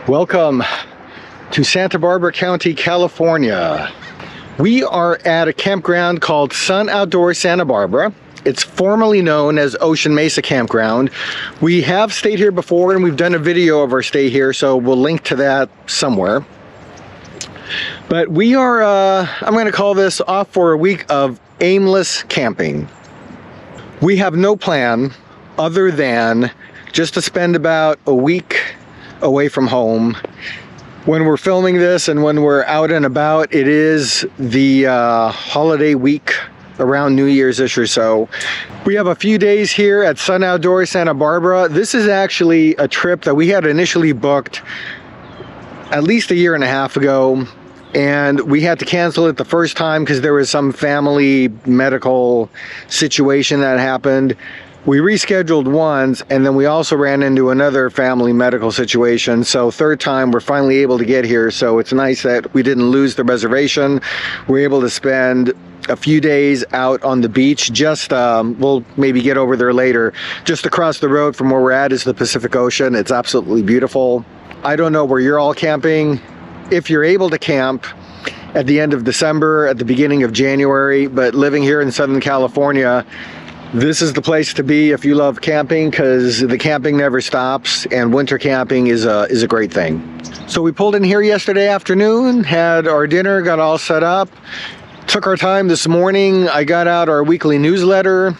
Welcome to Santa Barbara County, California. We are at a campground called Sun Outdoor Santa Barbara. It's formerly known as Ocean Mesa Campground. We have stayed here before and we've done a video of our stay here, so we'll link to that somewhere. But we are, I'm going to call this off for a week of aimless camping. We have no plan other than just to spend about a week away from home. When we're filming this and when we're out and about, it is the holiday week around New Year's-ish or so. We have a few days here at Sun Outdoor Santa Barbara. This is actually a trip that we had initially booked at least a year and a half ago, and we had to cancel it the first time because there was some family medical situation that happened. We rescheduled once, and then we also ran into another family medical situation. So third time, we're finally able to get here. So it's nice that we didn't lose the reservation. We're able to spend a few days out on the beach. Just, we'll maybe get over there later. Just across the road from where we're at is the Pacific Ocean. It's absolutely beautiful. I don't know where you're all camping. If you're able to camp at the end of December, at the beginning of January, but living here in Southern California, this is the place to be if you love camping, because the camping never stops and winter camping is a great thing. So we pulled in here yesterday afternoon, had our dinner, got all set up, took our time this morning. I got out our weekly newsletter,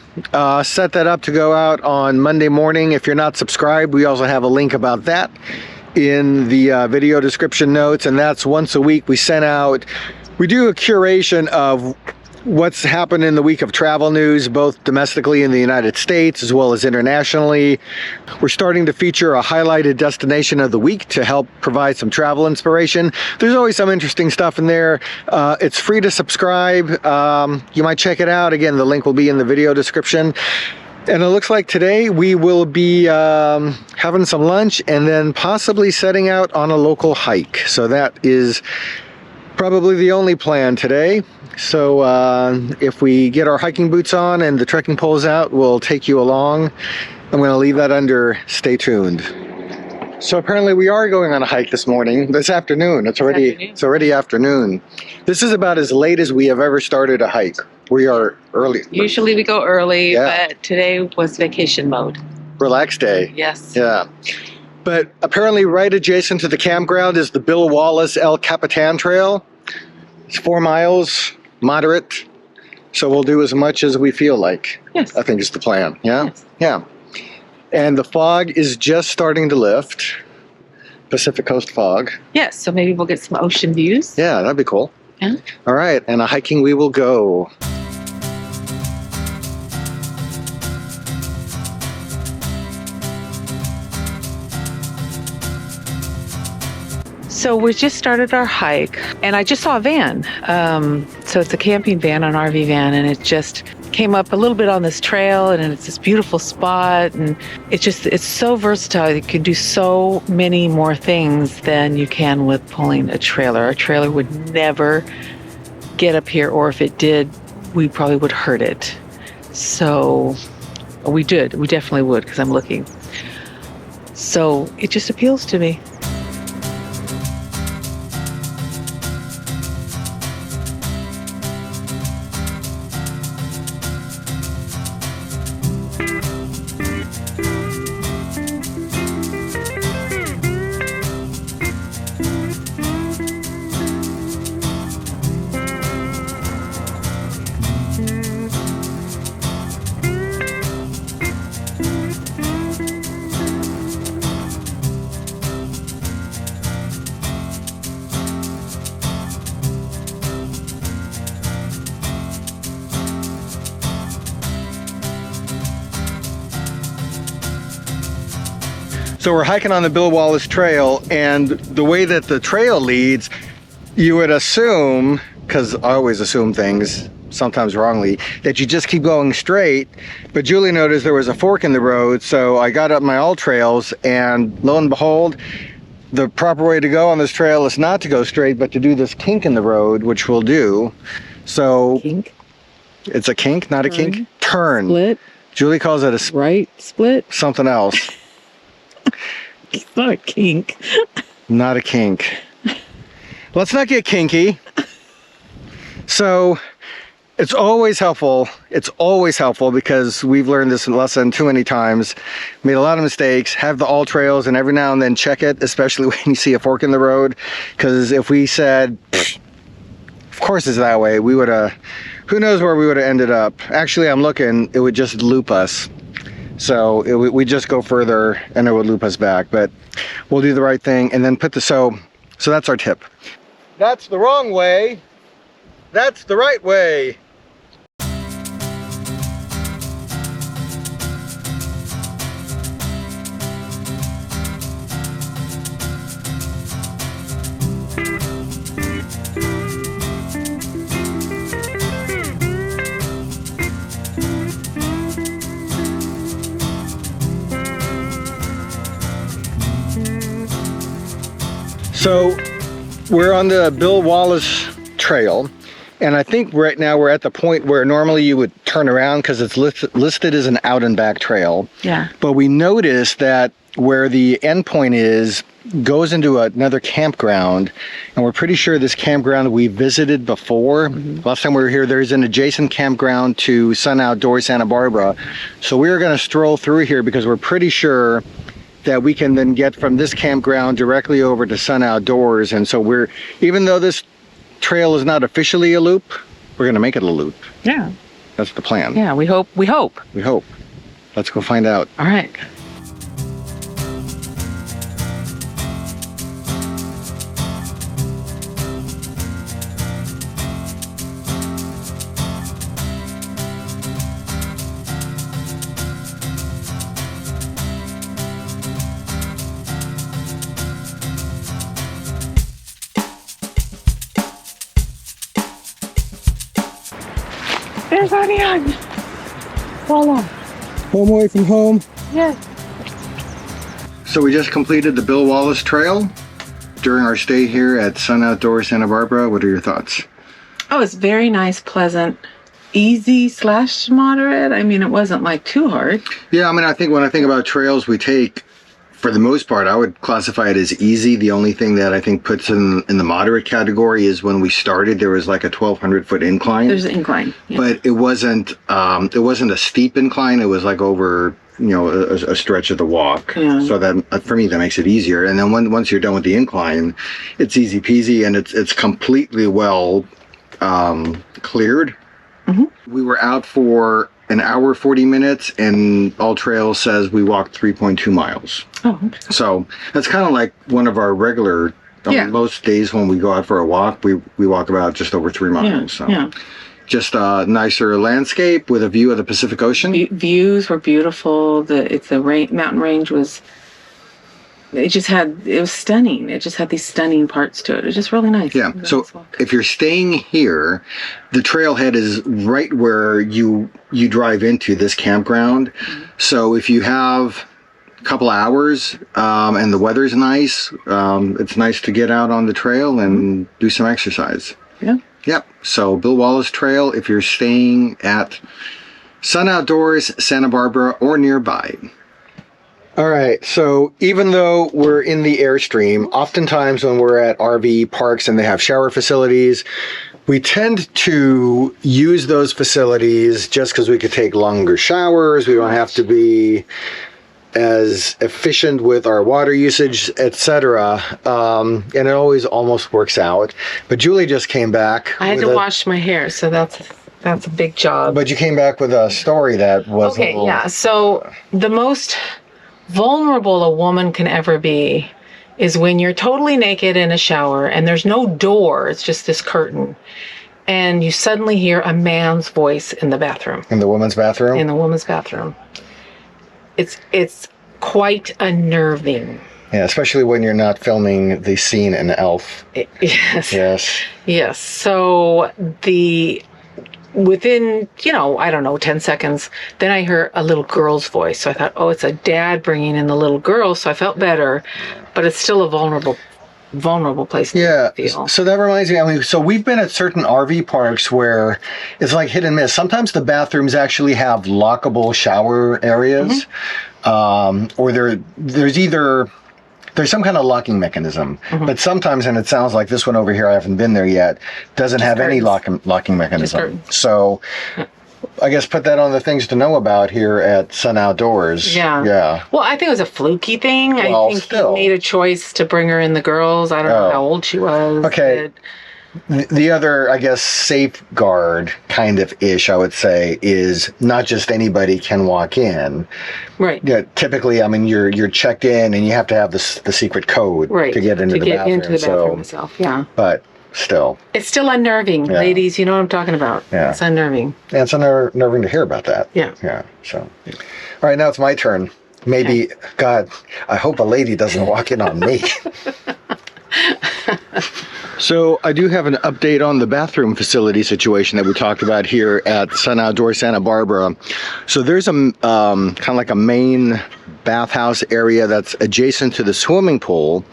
set that up to go out on Monday morning. If you're not subscribed, we also have a link about that in the video description notes, and that's once a week we send out. We do a curation of what's happened in the week of travel news, both domestically in the United States as well as internationally. We're starting to feature a highlighted destination of the week to help provide some travel inspiration. There's always some interesting stuff in there. It's free to subscribe. You might check it out. Again, the link will be in the video description. And it looks like today we will be having some lunch and then possibly setting out on a local hike. So that is probably the only plan today. So if we get our hiking boots on and the trekking poles out, we'll take you along. I'm going to leave that under stay tuned. So apparently we are going on a hike this morning, this afternoon. It's already afternoon. This is about as late as we have ever started a hike. We are early. Usually we go early, Yeah. But today was vacation mode. Relaxed day. Yes. Yeah. But apparently right adjacent to the campground is the Bill Wallace El Capitan Trail. It's 4 miles, moderate. So we'll do as much as we feel like. Yes. I think is the plan. Yeah? Yes. Yeah. And the fog is just starting to lift. Pacific Coast fog. Yes, so maybe we'll get some ocean views. Yeah, that'd be cool. Yeah. All right, and a hiking we will go. So we just started our hike, and I just saw a van. So it's a camping van, an RV van, and it just came up a little bit on this trail, and it's this beautiful spot, and it's so versatile. You can do so many more things than you can with pulling a trailer. A trailer would never get up here, or if it did, we probably would hurt it. So we definitely would, because I'm looking. So it just appeals to me. So we're hiking on the Bill Wallace Trail, and the way that the trail leads, you would assume, because I always assume things, sometimes wrongly, that you just keep going straight. But Julie noticed there was a fork in the road, so I got up my all trails, and lo and behold, the proper way to go on this trail is not to go straight, but to do this kink in the road, which we'll do. So Kink. It's a kink, not a kink. Turn. Split. Julie calls it a Right split. something else. It's not a kink. Not a kink. Let's not get kinky. So it's always helpful. It's always helpful because we've learned this lesson too many times, made a lot of mistakes, have the all trails, and every now and then check it, especially when you see a fork in the road. Because if we said, of course it's that way, we would have, who knows where we would have ended up. Actually, I'm looking, it would just loop us. So we just go further and it would loop us back. But we'll do the right thing and then put the, so that's our tip. That's the wrong way. That's the right way. So we're on the Bill Wallace Trail, and I think right now we're at the point where normally you would turn around because it's listed as an out and back trail. Yeah. But we noticed that where the end point is goes into another campground, and we're pretty sure this campground we visited before. Last time we were here, there's an adjacent campground to Sun Outdoors Santa Barbara. So we were going to stroll through here because we're pretty sure that we can then get from this campground directly over to Sun Outdoors. And so we're, even though this trail is not officially a loop, we're gonna make it a loop. Yeah. That's the plan. Yeah, we hope. We hope. We hope. Let's go find out. All right. There's Onion. Voila. Home away from home. Yes. So we just completed the Bill Wallace Trail during our stay here at Sun Outdoors Santa Barbara. What are your thoughts? Oh, it's very nice, pleasant, easy / moderate. I mean, it wasn't like too hard. Yeah, I mean, I think when I think about trails we take, for the most part, I would classify it as easy. The only thing that I think puts in the moderate category is when we started, there was like a 1,200-foot incline. There's an incline. Yeah. But it wasn't a steep incline. It was like over, you know, a stretch of the walk. Yeah. So that, for me, that makes it easier. And then once you're done with the incline, it's easy peasy, and it's completely well cleared. We were out for an hour 40 minutes, and All Trail says we walked 3.2 miles. Oh, okay. So that's kind of like one of our regular. Yeah. Most days when we go out for a walk, we walk about just over 3 miles. Yeah. So Yeah. just a nicer landscape with a view of the Pacific Ocean. Views were beautiful. The mountain range was. It was stunning. It just had these stunning parts to it. It was just really nice. Yeah. Really So nice walk. if you're staying here, the trailhead is right where you drive into this campground. So if you have a couple hours and the weather's nice, it's nice to get out on the trail and do some exercise. Yeah. Yep. So Bill Wallace Trail, if you're staying at Sun Outdoors, Santa Barbara, or nearby. All right, so even though we're in the Airstream, oftentimes when we're at RV parks and they have shower facilities, we tend to use those facilities just because we could take longer showers. We don't have to be as efficient with our water usage, etc. And it always almost works out. But Julie just came back. I had to wash my hair, so that's a big job. But you came back with a story that was okay. Yeah. So the most vulnerable a woman can ever be is when you're totally naked in a shower and there's no door, it's just this curtain, and you suddenly hear a man's voice in the bathroom. In the woman's bathroom? In the woman's bathroom. It's quite unnerving. Yeah, especially when you're not filming the scene in Elf. Yes. Yes. Yes. So within, I don't know, 10 seconds, then I heard a little girl's voice. So I thought, oh, it's a dad bringing in the little girl. So I felt better, but it's still a vulnerable place to feel. So that reminds me, so we've been at certain RV parks where it's like hit and miss. Sometimes the bathrooms actually have lockable shower areas, or there's either there's some kind of locking mechanism. But sometimes, and it sounds like this one over here, I haven't been there yet, doesn't have any locking mechanism. So I guess put that on the things to know about here at Sun Outdoors. Yeah. Well, I think it was a fluky thing. Well, I think he made a choice to bring her in the girls. I don't know how old she was. Okay. The other, I guess, safeguard kind of ish, I would say, is not just anybody can walk in. Right. Yeah. Typically, I mean, you're checked in and you have to have the secret code to get into the bathroom. Into the bathroom itself. Yeah. But still, it's still unnerving, ladies. You know what I'm talking about. Yeah. It's unnerving. And it's unnerving to hear about that. Yeah. Yeah. So, all right, now it's my turn. Maybe, God, I hope a lady doesn't walk in on me. So I do have an update on the bathroom facility situation that we talked about here at Sun Outdoor Santa Barbara. So there's a kind of like a main bathhouse area that's adjacent to the swimming pool.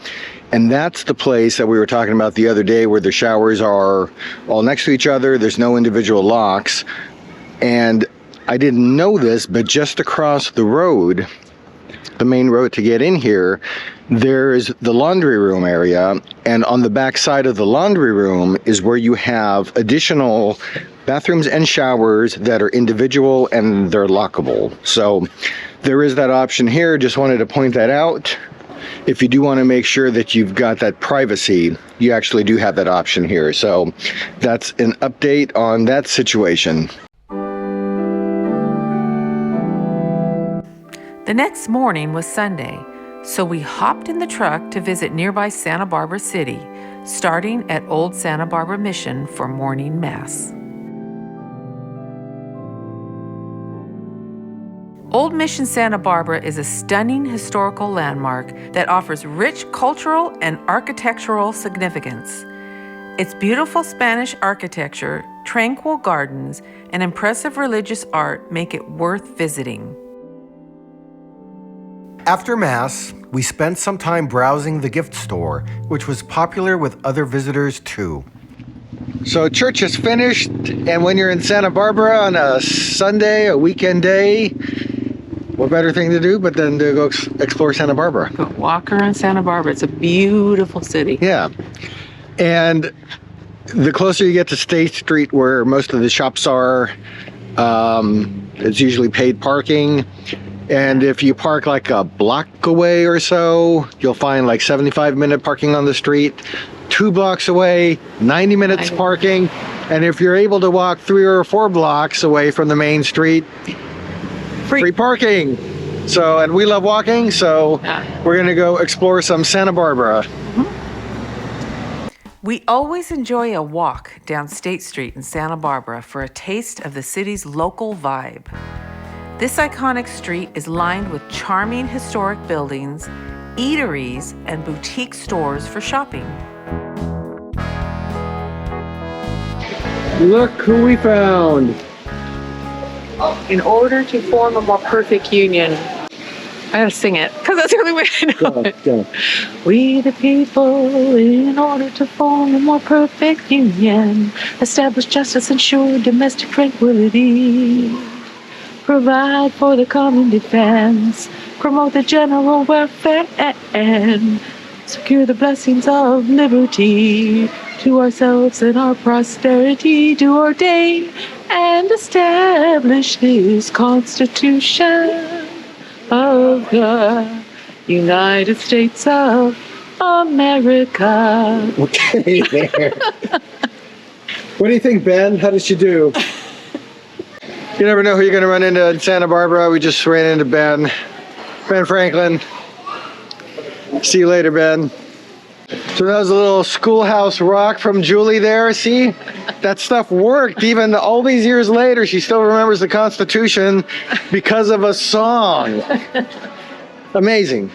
And that's the place that we were talking about the other day where the showers are all next to each other. There's no individual locks. And I didn't know this, but just across the road, the main road to get in here, there's the laundry room area, and on the back side of the laundry room is where you have additional bathrooms and showers that are individual and they're lockable. So there is that option here. Just wanted to point that out. If you do want to make sure that you've got that privacy, you actually do have that option here. So that's an update on that situation. The next morning was Sunday, so we hopped in the truck to visit nearby Santa Barbara City, starting at Old Santa Barbara Mission for morning mass. Old Mission Santa Barbara is a stunning historical landmark that offers rich cultural and architectural significance. Its beautiful Spanish architecture, tranquil gardens, and impressive religious art make it worth visiting. After Mass, we spent some time browsing the gift store, which was popular with other visitors too. So church is finished, and when you're in Santa Barbara on a Sunday, a weekend day, what better thing to do but then to go explore Santa Barbara? Go walk around Santa Barbara. It's a beautiful city. Yeah. And the closer you get to State Street, where most of the shops are, it's usually paid parking. And if you park like a block away or so, you'll find like 75-minute parking on the street. 2 blocks away, 90 minutes parking. And if you're able to walk 3 or 4 blocks away from the main street, free parking. So, and we love walking, so we're gonna go explore some Santa Barbara. We always enjoy a walk down State Street in Santa Barbara for a taste of the city's local vibe. This iconic street is lined with charming historic buildings, eateries, and boutique stores for shopping. Look who we found. In order to form a more perfect union. I gotta sing it, because that's the only way I know it. Go. We the people, in order to form a more perfect union, establish justice, ensure domestic tranquility, provide for the common defense, promote the general welfare, and secure the blessings of liberty to ourselves and our posterity, to ordain and establish this Constitution of the United States of America. Okay, there. What do you think, Ben? How did she do? You never know who you're going to run into in Santa Barbara. We just ran into Ben Franklin. See you later, Ben. So that was a little schoolhouse rock from Julie there. See, that stuff worked. Even all these years later, she still remembers the Constitution because of a song. Amazing.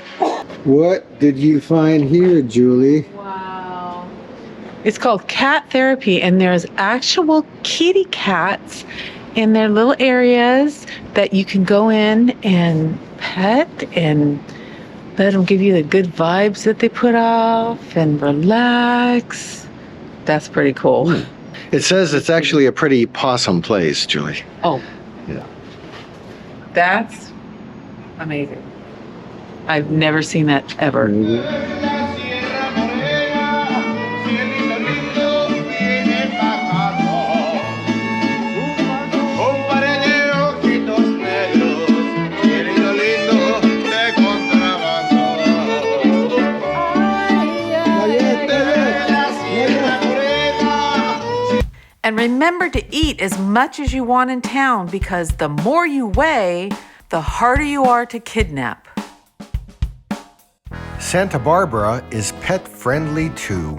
What did you find here, Julie? Wow. It's called cat therapy, and there's actual kitty cats in their little areas that you can go in and pet and let them give you the good vibes that they put off and relax. That's pretty cool. It says it's actually a pretty possum place, Julie. Oh. Yeah. That's amazing. I've never seen that ever. And remember to eat as much as you want in town, because the more you weigh, the harder you are to kidnap. Santa Barbara is pet friendly too.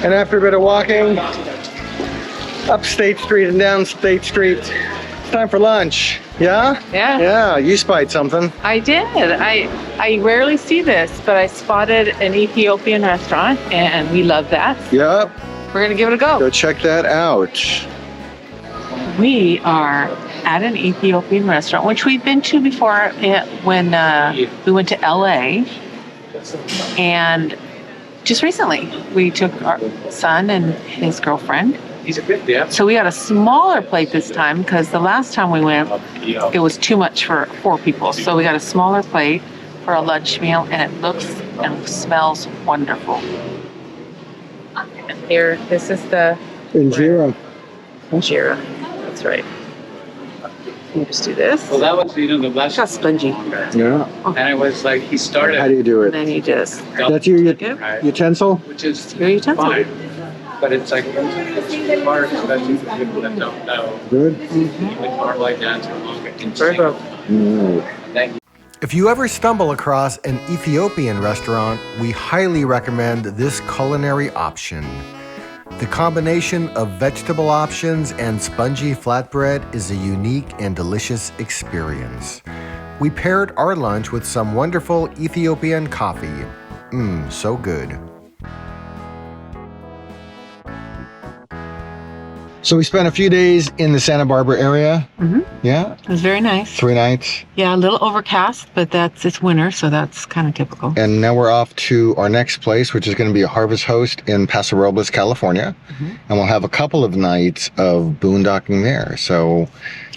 And after a bit of walking up State Street and down State Street, it's time for lunch. Yeah? Yeah. Yeah, you spied something. I did. I rarely see this, but I spotted an Ethiopian restaurant, and we love that. Yep. We're going to give it a go. Go check that out. We are at an Ethiopian restaurant, which we've been to before when we went to LA. And just recently, we took our son and his girlfriend. So we got a smaller plate this time, because the last time we went, it was too much for 4 people. So we got a smaller plate for a lunch meal, and it looks and smells wonderful. And here, this is the Injera. injera. That's right. You just do this. Well, that was, the last. It's got spongy. Yeah. And it was like, he started. How do you do And it? then you just That's your utensil? Which is your utensil. fine. But it's like, it's hard, especially for people that don't know. Good. Like Parlay dance or longer. Very good. Thank you. If you ever stumble across an Ethiopian restaurant, we highly recommend this culinary option. The combination of vegetable options and spongy flatbread is a unique and delicious experience. We paired our lunch with some wonderful Ethiopian coffee. So good. So we spent a few days in the Santa Barbara area. Yeah, It was very nice. 3 nights. Yeah, a little overcast, but it's winter, so that's kind of typical. And now we're off to our next place, which is going to be a Harvest Host in Paso Robles, California. And we'll have a couple of nights of boondocking there. So,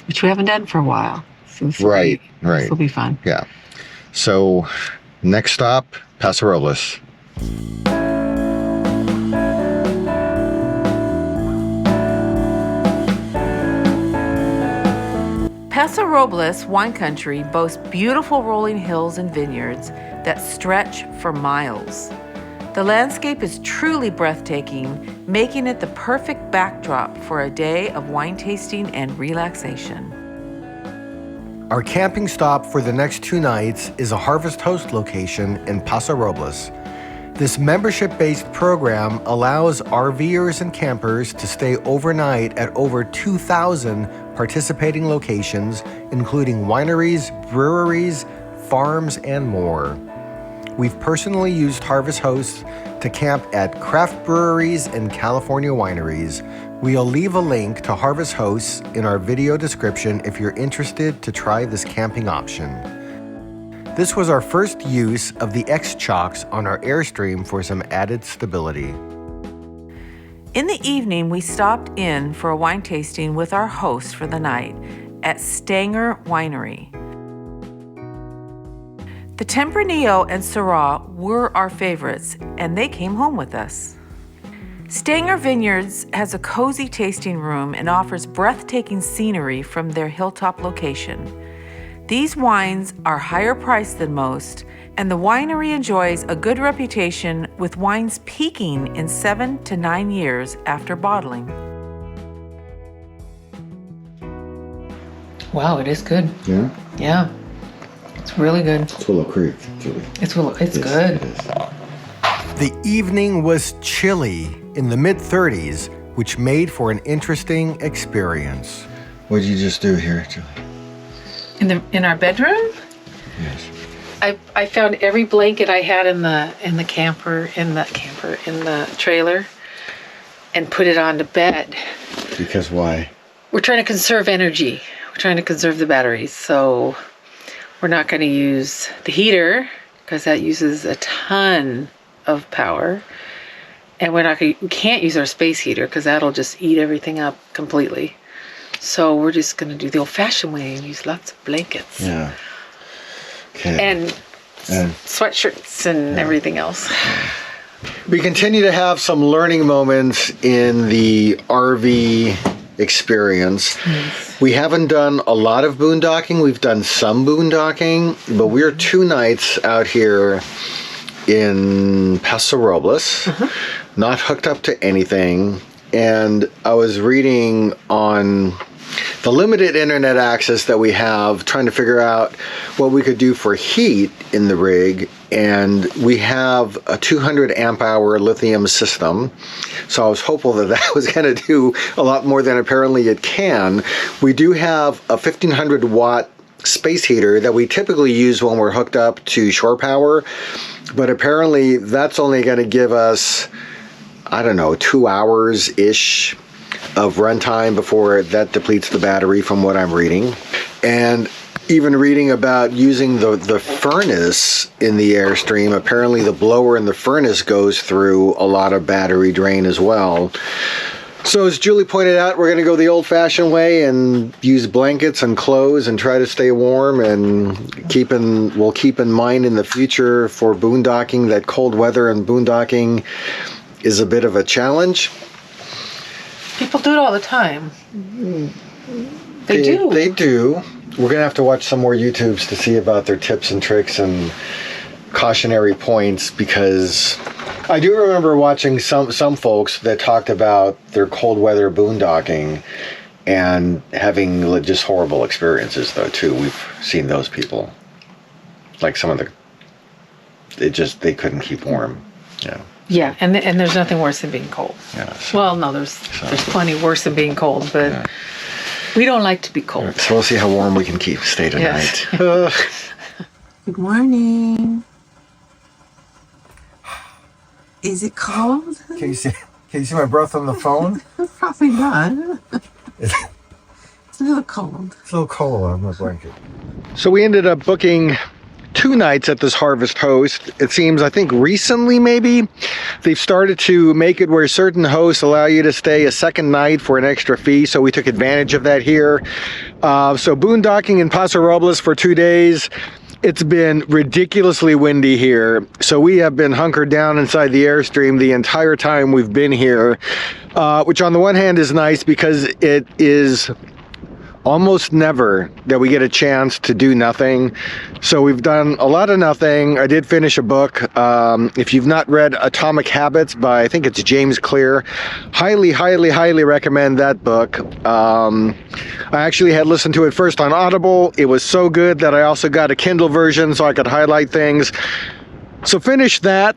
Which we haven't done for a while. So this will be fun. Yeah. So next stop, Paso Robles. Paso Robles wine country boasts beautiful rolling hills and vineyards that stretch for miles. The landscape is truly breathtaking, making it the perfect backdrop for a day of wine tasting and relaxation. Our camping stop for the next 2 nights is a Harvest Host location in Paso Robles. This membership-based program allows RVers and campers to stay overnight at over 2,000 participating locations, including wineries, breweries, farms, and more. We've personally used Harvest Hosts to camp at craft breweries and California wineries. We'll leave a link to Harvest Hosts in our video description if you're interested to try this camping option. This was our first use of the X-Chocks on our Airstream for some added stability. In the evening, we stopped in for a wine tasting with our host for the night at Stanger Winery. The Tempranillo and Syrah were our favorites, and they came home with us. Stanger Vineyards has a cozy tasting room and offers breathtaking scenery from their hilltop location. These wines are higher priced than most, and the winery enjoys a good reputation with wines peaking in 7 to 9 years after bottling. Wow, it is good. Yeah? Yeah, it's really good. It's Willow Creek, Julie. It's good. The evening was chilly in the mid-30s, which made for an interesting experience. What did you just do here, Julie? In our bedroom? Yes. I found every blanket I had in the trailer, and put it on the bed. Because why? We're trying to conserve energy. We're trying to conserve the batteries, so we're not going to use the heater because that uses a ton of power, and we can't use our space heater because that'll just eat everything up completely. So we're just going to do the old-fashioned way and use lots of blankets. Yeah. and sweatshirts and everything else. We continue to have some learning moments in the RV experience. We haven't done a lot of boondocking. We've done some boondocking, but we're 2 nights out here in Paso Robles, not hooked up to anything. And I was reading on the limited internet access that we have, trying to figure out what we could do for heat in the rig. And we have a 200 amp hour lithium system. So I was hopeful that that was going to do a lot more than apparently it can. We do have a 1500 watt space heater that we typically use when we're hooked up to shore power. But apparently that's only going to give us, I don't know, 2 hours-ish of runtime before that depletes the battery, from what I'm reading. And even reading about using the furnace in the Airstream, apparently the blower in the furnace goes through a lot of battery drain as well. So as Julie pointed out, we're going to go the old-fashioned way and use blankets and clothes and try to stay warm, and we'll keep in mind in the future for boondocking that cold weather and boondocking is a bit of a challenge. People do it all the time. They do. They do. We're going to have to watch some more YouTubes to see about their tips and tricks and cautionary points, because I do remember watching some folks that talked about their cold weather boondocking and having just horrible experiences though too. We've seen those people. Like some of they couldn't keep warm. Yeah. Yeah, and there's nothing worse than being cold. Yeah. So, well, no, there's plenty worse than being cold, but we don't like to be cold. So we'll see how warm we can stay tonight. Yes. Good morning. Is it cold? Can you see my breath on the phone? Probably not. It's a little cold. It's a little cold on my blanket. So we ended up booking 2 nights at this Harvest Host. It seems, I think recently maybe, they've started to make it where certain hosts allow you to stay a second night for an extra fee, so we took advantage of that here. So boondocking in Paso Robles for 2 days. It's been ridiculously windy here, so we have been hunkered down inside the Airstream the entire time we've been here, which on the one hand is nice because it is almost never that we get a chance to do nothing. So we've done a lot of nothing. I did finish a book. If you've not read Atomic Habits by, I think it's James Clear, highly recommend that book. I actually had listened to it first on Audible. It was so good that I also got a Kindle version so I could highlight things. So finished that,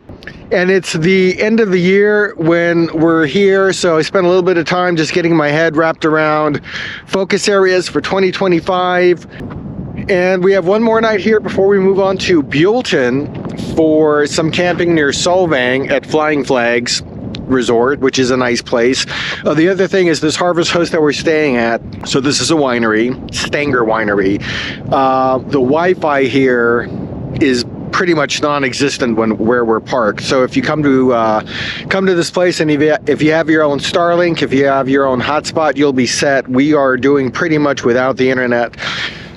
and it's the end of the year when we're here, so I spent a little bit of time just getting my head wrapped around focus areas for 2025. And we have one more night here before we move on to Buellton for some camping near Solvang at Flying Flags Resort, which is a nice place. The other thing is this Harvest Host that we're staying at. So this is a winery, Stanger winery. The Wi-Fi here is pretty much non-existent where we're parked. So if you come to this place, and if you have your own Starlink, if you have your own hotspot, you'll be set. We are doing pretty much without the internet.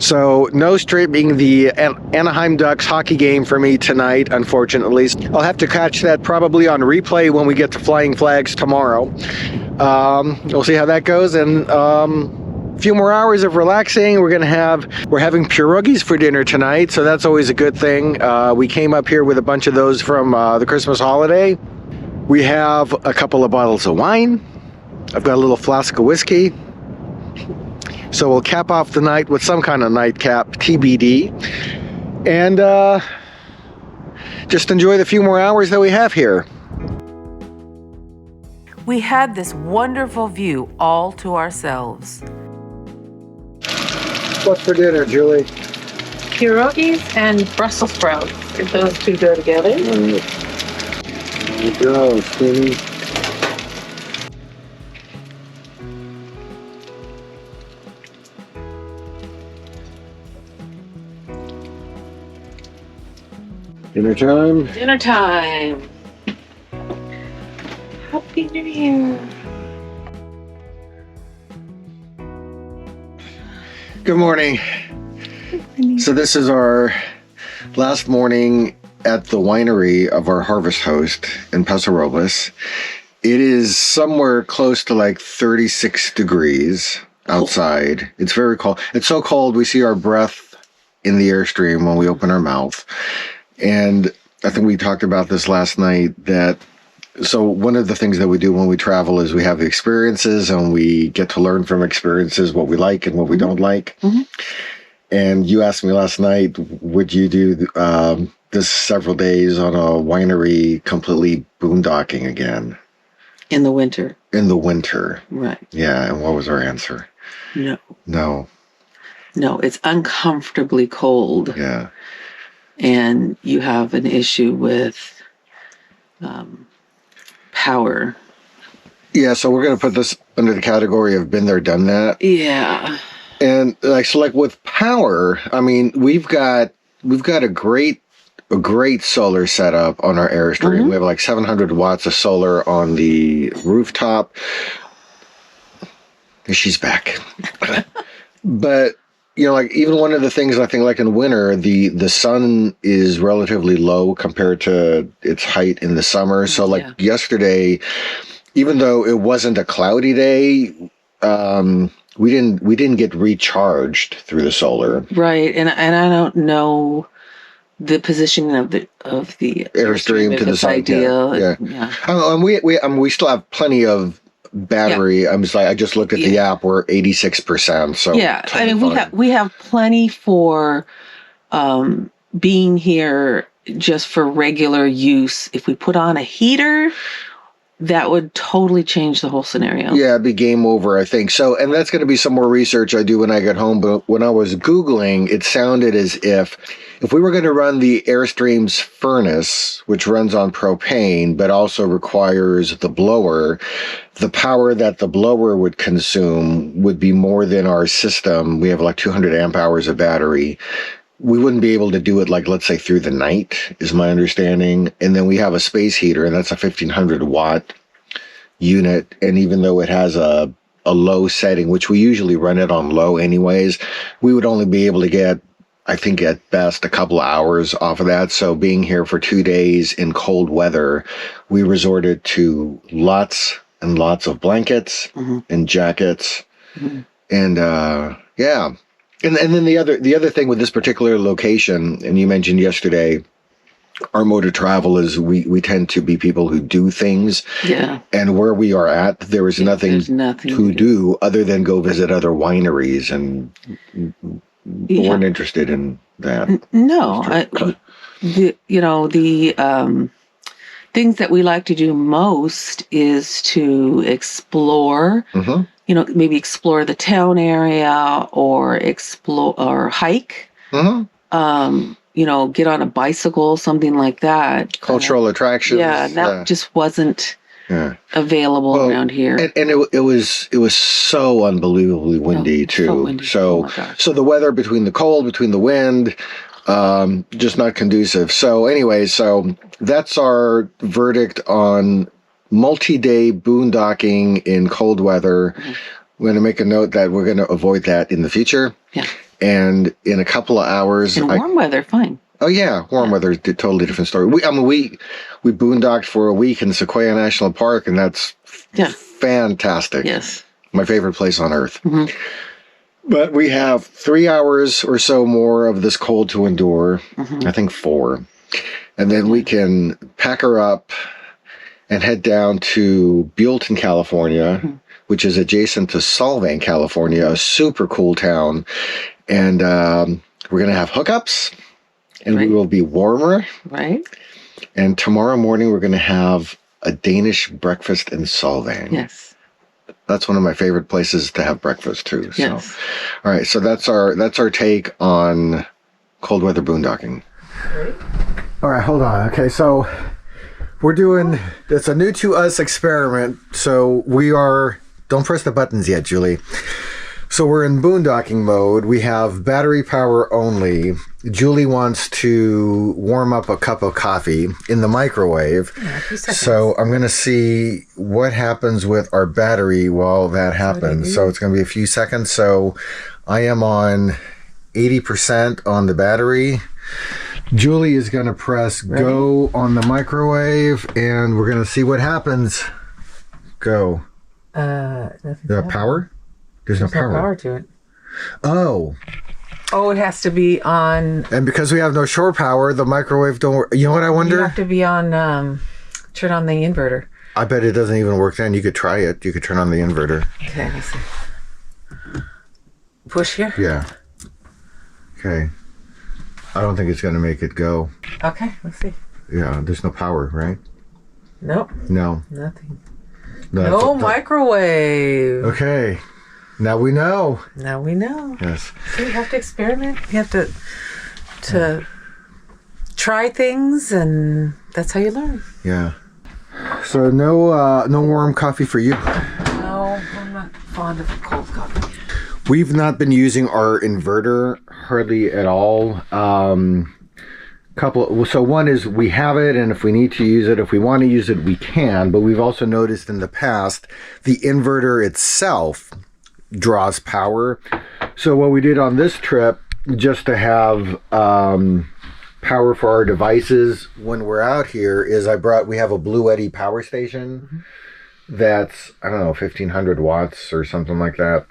So no streaming the Anaheim Ducks hockey game for me tonight, unfortunately. I'll have to catch that probably on replay when we get to Flying Flags tomorrow. We'll see how that goes, and a few more hours of relaxing. We're having pierogies for dinner tonight, so that's always a good thing. We came up here with a bunch of those from the Christmas holiday. We have a couple of bottles of wine. I've got a little flask of whiskey. So we'll cap off the night with some kind of nightcap, TBD. And just enjoy the few more hours that we have here. We had this wonderful view all to ourselves. What's for dinner, Julie? Pierogies and Brussels sprouts, if those two go together. There you go, Steamy. Dinner time. Dinner time. Happy New Year. Good morning. So this is our last morning at the winery of our harvest host in Paso Robles. It is somewhere close to like 36 degrees outside. It's very cold. It's so cold we see our breath in the Airstream when we open our mouth. And I think we talked about this last night so one of the things that we do when we travel is we have the experiences and we get to learn from experiences what we like and what we don't like. Mm-hmm. And you asked me last night, would you do this several days on a winery completely boondocking again? In the winter. In the winter. Right. Yeah, and what was our answer? No. No. No, it's uncomfortably cold. Yeah. And you have an issue with power. Yeah, so we're going to put this under the category of been there, done that. Yeah. And like with power, I mean, we've got a great solar setup on our Airstream. Mm-hmm. We have like 700 watts of solar on the rooftop. She's back. But like even one of the things I think, like in winter, the sun is relatively low compared to its height in the summer. So like yesterday, even though it wasn't a cloudy day, we didn't get recharged through the solar. Right, and I don't know the positioning of the Airstream to the sun. Ideal. Yeah. And we still have plenty of battery. Yeah. I just looked at the app. We're 86%. So yeah, totally. I mean we have plenty for being here just for regular use. If we put on a heater, that would totally change the whole scenario. Yeah, it'd be game over, I think. So, and that's going to be some more research I do when I get home. But when I was Googling, it sounded as if we were going to run the Airstream's furnace, which runs on propane, but also requires the blower, the power that the blower would consume would be more than our system. We have like 200 amp hours of battery. We wouldn't be able to do it, like, let's say through the night, is my understanding. And then we have a space heater, and that's a 1500 watt unit. And even though it has a low setting, which we usually run it on low anyways, we would only be able to get, I think at best, a couple of hours off of that. So being here for 2 days in cold weather, we resorted to lots and lots of blankets and jackets. Mm-hmm. And, yeah. And then the other thing with this particular location, and you mentioned yesterday, our mode of travel is we tend to be people who do things. Yeah. And where we are at, there is nothing to do other than go visit other wineries, and we weren't interested in that. No, the things that we like to do most is to explore. Mm-hmm. Maybe explore the town area or hike. Mm-hmm. Get on a bicycle, something like that. Cultural attractions. Yeah, that just wasn't available around here. And it was so unbelievably windy too. So windy. So the weather, between the cold, between the wind, just not conducive. So anyway, so that's our verdict on multi-day boondocking in cold weather. Mm-hmm. We're going to make a note that we're going to avoid that in the future. Yeah. And in a couple of hours... In warm weather, fine. Oh, yeah. Warm weather is a totally different story. We boondocked for a week in Sequoia National Park, and that's fantastic. Yes. My favorite place on earth. Mm-hmm. But we have 3 hours or so more of this cold to endure. Mm-hmm. I think 4. And then we can pack her up and head down to Buellton, California, which is adjacent to Solvang, California, a super cool town. And we're going to have hookups, and we will be warmer. Right. And tomorrow morning, we're going to have a Danish breakfast in Solvang. Yes. That's one of my favorite places to have breakfast, too. Yes. So, all right, so that's our take on cold weather boondocking. All right, hold on. Okay, so... it's a new to us experiment. So don't press the buttons yet, Julie. So we're in boondocking mode. We have battery power only. Julie wants to warm up a cup of coffee in the microwave. Yeah, a few seconds. So I'm going to see what happens with our battery while that happens. So it's going to be a few seconds. So I am on 80% on the battery. Julie is going to press go on the microwave, and we're going to see what happens. Go. The power? There's no power to it. Oh. Oh, it has to be on. And because we have no shore power, the microwave don't work. You know what I wonder? You have to be on, turn on the inverter. I bet it doesn't even work then. You could try it. You could turn on the inverter. Okay, let me see. Push here? Yeah. Okay. I don't think it's going to make it go. Okay, let's see. Yeah, there's no power, right? Nope. No. Nothing. No microwave. Okay. Now we know. Now we know. Yes. So you have to experiment. You have to try things, and that's how you learn. Yeah. So no warm coffee for you. No, I'm not fond of cold coffee. We've not been using our inverter hardly at all. So one is we have it, and if we need to use it, if we want to use it, we can. But we've also noticed in the past the inverter itself draws power. So what we did on this trip, just to have power for our devices when we're out here, is we have a Blue Eddy power station that's, I don't know, 1,500 watts or something like that.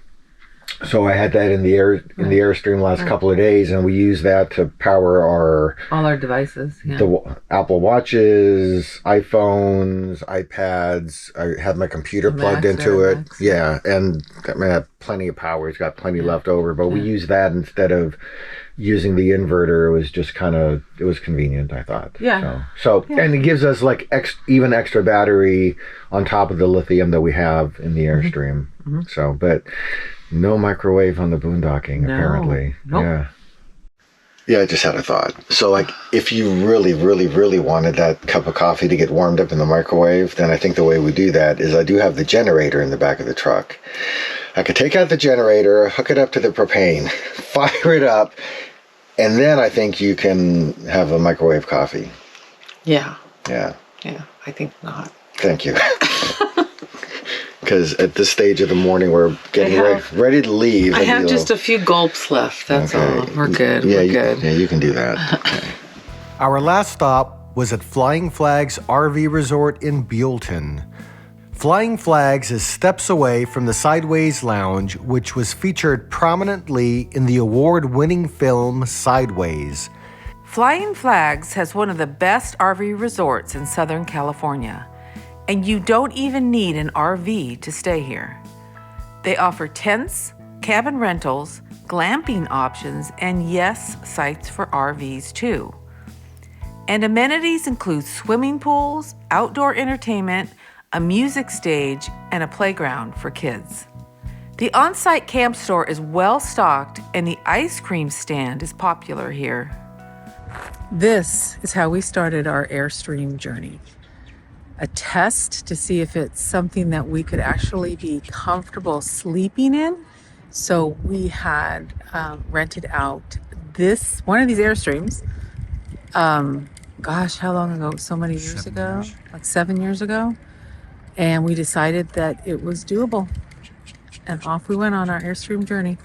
So I had that in the Airstream last couple of days, and we use that to power all our devices. Yeah. The Apple Watches, iPhones, iPads. I have my computer plugged into it. Macs. Yeah, and I have plenty of power. It's got plenty left over, but we use that instead of using the inverter. It was just it was convenient, I thought. Yeah. So and it gives us like even extra battery on top of the lithium that we have in the Airstream. So, but no microwave on the Boondocking, apparently. Nope. Yeah. Yeah, I just had a thought. So, like, if you really, really, really wanted that cup of coffee to get warmed up in the microwave, then I think the way we do that is I do have the generator in the back of the truck. I could take out the generator, hook it up to the propane, fire it up, and then I think you can have a microwave coffee. Yeah. Yeah. Yeah, I think not. Thank you. Because at this stage of the morning, we're getting ready to leave. I have just a few gulps left. That's all. We're good. Yeah, We're good. Yeah, you can do that. Okay. Our last stop was at Flying Flags RV Resort in Buellton. Flying Flags is steps away from the Sideways Lounge, which was featured prominently in the award-winning film Sideways. Flying Flags has one of the best RV resorts in Southern California, and you don't even need an RV to stay here. They offer tents, cabin rentals, glamping options, and yes, sites for RVs too. And amenities include swimming pools, outdoor entertainment, a music stage, and a playground for kids. The on-site camp store is well stocked, and the ice cream stand is popular here. This is how we started our Airstream journey. A test to see if it's something that we could actually be comfortable sleeping in. So we had rented out one of these Airstreams. Gosh, how long ago? So many years ago, like 7 years ago. And we decided that it was doable. And off we went on our Airstream journey.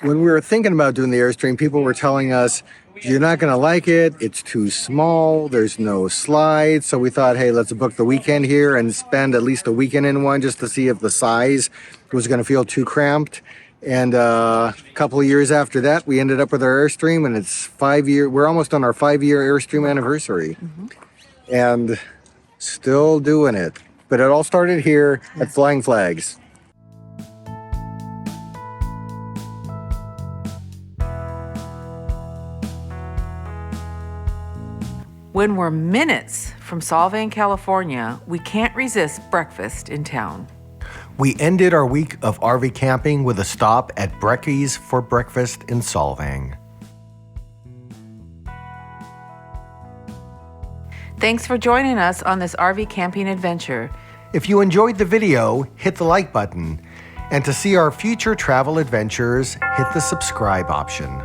When we were thinking about doing the Airstream, people were telling us, you're not going to like it. It's too small. There's no slides. So we thought, hey, let's book the weekend here and spend at least a weekend in one just to see if the size was going to feel too cramped. And a couple of years after that, we ended up with our Airstream, and it's 5 year. We're almost on our 5-year Airstream anniversary, and still doing it. But it all started here at Flying Flags. When we're minutes from Solvang, California, we can't resist breakfast in town. We ended our week of RV camping with a stop at Brecky's for breakfast in Solvang. Thanks for joining us on this RV camping adventure. If you enjoyed the video, hit the like button. And to see our future travel adventures, hit the subscribe option.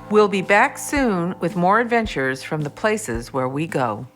We'll be back soon with more adventures from the places where we go.